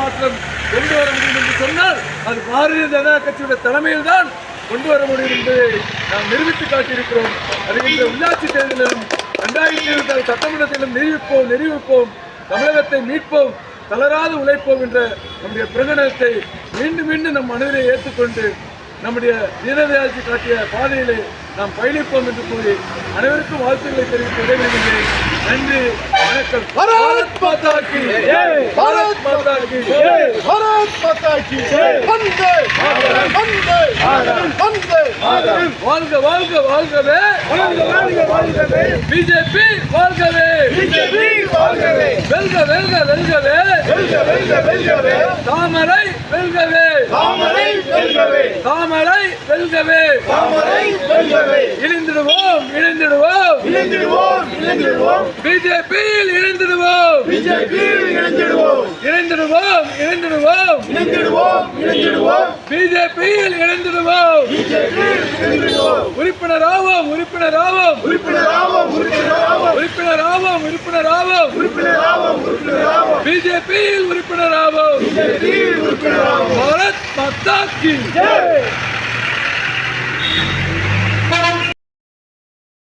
மாற்றம் கொண்டு வர முடியும் என்று சொன்னால் அது பாரதிய ஜனதா கட்சியுடைய தலைமையில் தான் கொண்டு வர முடியும் என்பதை நாம் நிரூபித்து காட்டியிருக்கிறோம். வருகின்ற உள்ளாட்சி தேர்தலிலும் 2024 சட்டமன்றத்திலும் நிரூபிப்போம், தமிழகத்தை மீட்போம், தளராது உழைப்போம் என்ற நம்முடைய பிரகடனத்தை மீண்டும் மீண்டும் நம் மனதிலே ஏற்றுக்கொண்டு நம்முடைய தீனதயாட்சி காட்டிய பாதையிலே நாம் பயணிப்போம் என்று கூறி அனைவருக்கும் வாழ்த்துக்களை தெரிவித்து விடைபெறுகின்றேன். நன்றி, வணக்கம். பாரத் மாதா கி ஜெய், பாரத் மாதா கி ஜெய், பாரத் மாதா கி ஜெய். வந்தே மாதரம், வந்தே மாதரம், வந்தே மாதரம். வாழ்க வாழ்க வாழ்கவே, வாழ்க வாழ்க வாழ்கவே, பிஜேபி வாழ்கவே, பிஜேபி வாழ்கவே, வெல்க வெல்க வெல்கவே, வெல்க வெல்க வெல்கவே, தாமரை வெல்கவே, தாமரை வெல்கவே, தாமரை வெல்கவே, தாமரை வெல்கவே. இணைந்திடுவோம் இணைந்திடுவோம் இணைந்திடுவோம் இணைந்திடுவோம், பிஜேபியில் இணைந்திடுவோம், பிஜேபியில் இணைந்திடுவோம், இணைந்திடுவோம் இணைந்திடுவோம் இணைந்திடுவோம் இணைந்திடுவோம், பிஜேபியில் இணைந்திடுவோம், பிஜேபியில் இணைந்திடுவோம். உறுப்பினராவோம் உறுப்பினராவோம் உறுப்பினராவோம் உறுப்பினராவோம் உறுப்பினராவோம் உறுப்பினராவோம் உறுப்பினராவோம் உறுப்பினராவோம், பிஜேபியில் உறுப்பினராவோம், பிஜேபியில் உறுப்பினராவோம். பாரத் மாதா கி ஜெய்.